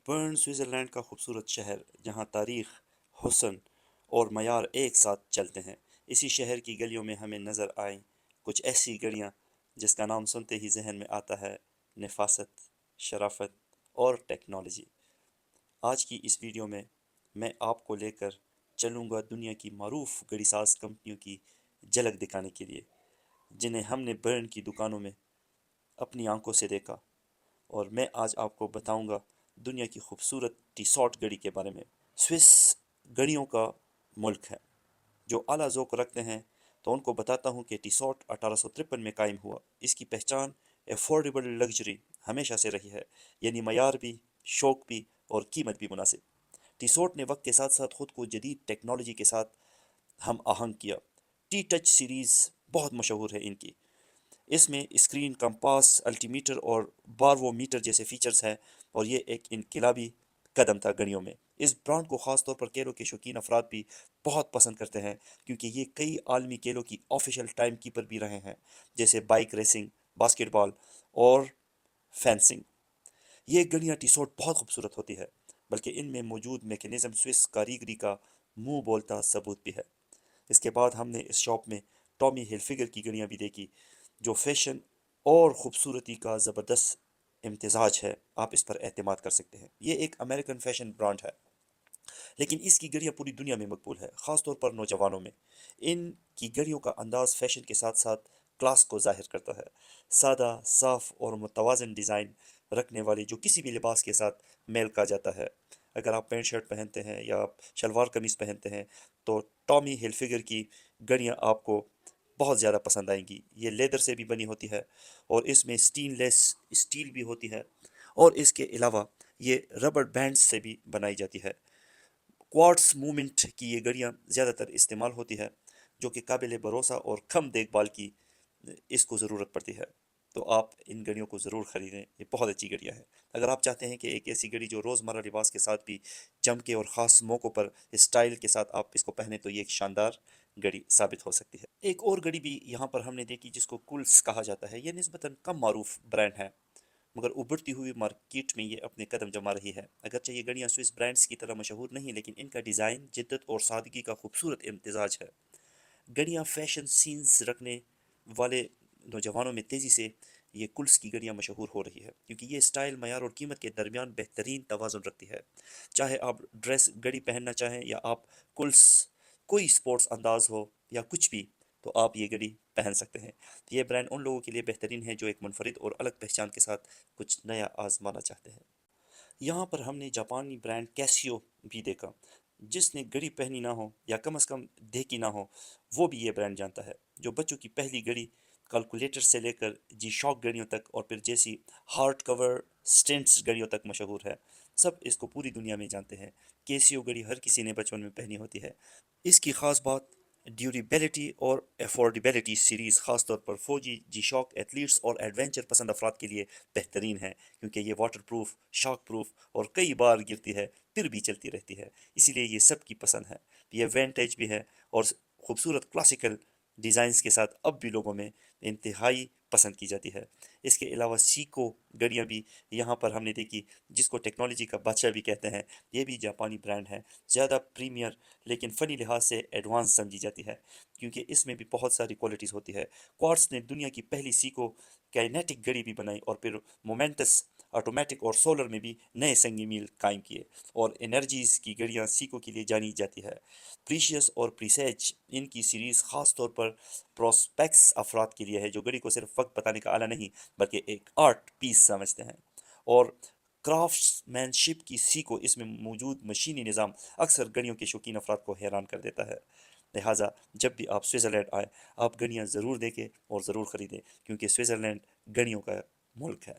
Burn Switzerland کا خوبصورت شہر جہاں تاریخ، حسن اور معیار ایک ساتھ چلتے ہیں۔ اسی شہر کی گلیوں میں ہمیں نظر آئیں کچھ ایسی گلیاں جس کا نام سنتے ہی ذہن میں آتا ہے نفاست، شرافت اور ٹیکنالوجی۔ آج کی اس ویڈیو میں آپ کو لے کر چلوں گا دنیا کی معروف گڑی ساز کمپنیوں کی جھلک دکھانے کے لیے، جنہیں ہم نے برن کی دکانوں میں اپنی آنکھوں سے دیکھا، اور میں آج آپ کو بتاؤں گا دنیا کی خوبصورت ٹیساٹ گھڑی کے بارے میں۔ سوئس گھڑیوں کا ملک ہے جو اعلیٰ ذوق رکھتے ہیں، تو ان کو بتاتا ہوں کہ ٹیساٹ 1853 میں قائم ہوا۔ اس کی پہچان افورڈیبل لگژری ہمیشہ سے رہی ہے، یعنی معیار بھی، شوق بھی اور قیمت بھی مناسب۔ ٹیساٹ نے وقت کے ساتھ ساتھ خود کو جدید ٹیکنالوجی کے ساتھ ہم آہنگ کیا۔ ٹی ٹچ سیریز بہت مشہور ہے ان کی۔ اس میں اسکرین، کمپاس، الٹی میٹر اور باروو میٹر جیسے فیچرز ہیں، اور یہ ایک انقلابی قدم تھا گھڑیوں میں۔ اس برانڈ کو خاص طور پر کھیلوں کے شوقین افراد بھی بہت پسند کرتے ہیں، کیونکہ یہ کئی عالمی کھیلوں کی آفیشیل ٹائم کیپر بھی رہے ہیں، جیسے بائک ریسنگ، باسکٹ بال اور فینسنگ۔ یہ گھڑیاں ٹیساٹ بہت خوبصورت ہوتی ہے، بلکہ ان میں موجود میکینزم سوئس کاریگری کا منہ بولتا ثبوت بھی ہے۔ اس کے بعد ہم نے اس شاپ میں ٹامی ہلفگر کی گھڑیاں بھی دیکھی، جو فیشن اور خوبصورتی کا زبردست امتزاج ہے۔ آپ اس پر اعتماد کر سکتے ہیں۔ یہ ایک امریکن فیشن برانڈ ہے، لیکن اس کی گھڑیاں پوری دنیا میں مقبول ہے، خاص طور پر نوجوانوں میں۔ ان کی گھڑیوں کا انداز فیشن کے ساتھ ساتھ کلاس کو ظاہر کرتا ہے۔ سادہ، صاف اور متوازن ڈیزائن رکھنے والی جو کسی بھی لباس کے ساتھ میل کھا جاتا ہے۔ اگر آپ پینٹ شرٹ پہنتے ہیں یا آپ شلوار قمیض پہنتے ہیں تو ٹامی ہلفگر کی گھڑیاں آپ کو بہت زیادہ پسند آئیں گی۔ یہ لیدر سے بھی بنی ہوتی ہے، اور اس میں سٹین لیس اسٹیل بھی ہوتی ہے، اور اس کے علاوہ یہ ربڑ بینڈز سے بھی بنائی جاتی ہے۔ کوارٹز موومنٹ کی یہ گھڑیاں زیادہ تر استعمال ہوتی ہے، جو کہ قابل بھروسہ اور کم دیکھ بھال کی اس کو ضرورت پڑتی ہے۔ تو آپ ان گھڑیوں کو ضرور خریدیں، یہ بہت اچھی گھڑیاں ہیں۔ اگر آپ چاہتے ہیں کہ ایک ایسی گھڑی جو روزمرہ لباس کے ساتھ بھی چمکے اور خاص موقعوں پر اسٹائل کے ساتھ آپ اس کو پہنیں، تو یہ ایک شاندار گھڑی ثابت ہو سکتی ہے۔ ایک اور گھڑی بھی یہاں پر ہم نے دیکھی جس کو کولس کہا جاتا ہے۔ یہ نسبتاً کم معروف برانڈ ہے، مگر ابھرتی ہوئی مارکیٹ میں یہ اپنے قدم جما رہی ہے۔ اگرچہ یہ گھڑیاں سوئس برانڈز کی طرح مشہور نہیں، لیکن ان کا ڈیزائن جدت اور سادگی کا خوبصورت امتزاج ہے۔ گھڑیاں فیشن سینس رکھنے والے نوجوانوں میں تیزی سے یہ کلس کی گھڑیاں مشہور ہو رہی ہے، کیونکہ یہ اسٹائل، معیار اور قیمت کے درمیان بہترین توازن رکھتی ہے۔ چاہے آپ ڈریس گھڑی پہننا چاہیں یا آپ کلس کوئی سپورٹس انداز ہو یا کچھ بھی، تو آپ یہ گھڑی پہن سکتے ہیں۔ یہ برانڈ ان لوگوں کے لیے بہترین ہے جو ایک منفرد اور الگ پہچان کے ساتھ کچھ نیا آزمانا چاہتے ہیں۔ یہاں پر ہم نے جاپانی برانڈ کیسیو بھی دیکھا۔ جس نے گھڑی پہنی نہ ہو یا کم از کم دیکھی نہ ہو، وہ بھی یہ برانڈ جانتا ہے، جو بچوں کی پہلی گھڑی کیلکولیٹر سے لے کر جی شاک گھڑیوں تک، اور پھر جیسی ہارٹ کور سٹینٹس گھڑیوں تک مشہور ہے۔ سب اس کو پوری دنیا میں جانتے ہیں۔ کیسیو گھڑی ہر کسی نے بچپن میں پہنی ہوتی ہے۔ اس کی خاص بات ڈیوریبلٹی اور افورڈیبلٹی سیریز خاص طور پر فوجی، جی شاک ایتھلیٹس اور ایڈونچر پسند افراد کے لیے بہترین ہے، کیونکہ یہ واٹر پروف، شاک پروف اور کئی بار گرتی ہے پھر بھی چلتی رہتی ہے، اسی لیے یہ سب کی پسند ہے۔ یہ وینٹیج بھی ہے اور خوبصورت کلاسیکل ڈیزائنز کے ساتھ اب بھی لوگوں میں انتہائی پسند کی جاتی ہے۔ اس کے علاوہ سیکو گھڑیاں بھی یہاں پر ہم نے دیکھی، جس کو ٹیکنالوجی کا بادشاہ بھی کہتے ہیں۔ یہ بھی جاپانی برانڈ ہے، زیادہ پریمیئر لیکن فنی لحاظ سے ایڈوانس سمجھی جاتی ہے، کیونکہ اس میں بھی بہت ساری کوالٹیز ہوتی ہے۔ کوارٹز نے دنیا کی پہلی سیکو کائنیٹک گھڑی بھی بنائی، اور پھر مومنٹس آٹومیٹک اور سولر میں بھی نئے سنگی میل قائم کیے، اور انرجیز کی گھڑیاں سیکو کے لیے جانی جاتی ہے۔ پریشیس اور پریسیج ان کی سیریز خاص طور پر پروسپیکس افراد کے لیے ہے، جو گھڑی کو صرف وقت بتانے کا آلہ نہیں بلکہ ایک آرٹ پیس سمجھتے ہیں۔ اور کرافٹس مین شپ کی سیکو، اس میں موجود مشینی نظام اکثر گھڑیوں کے شوقین افراد کو حیران کر دیتا ہے۔ لہٰذا جب بھی آپ سوئٹزرلینڈ آئیں، آپ گھڑیاں ضرور دیکھیں اور ضرور خریدیں، کیونکہ سوئٹزرلینڈ گھڑیوں کا ملک ہے۔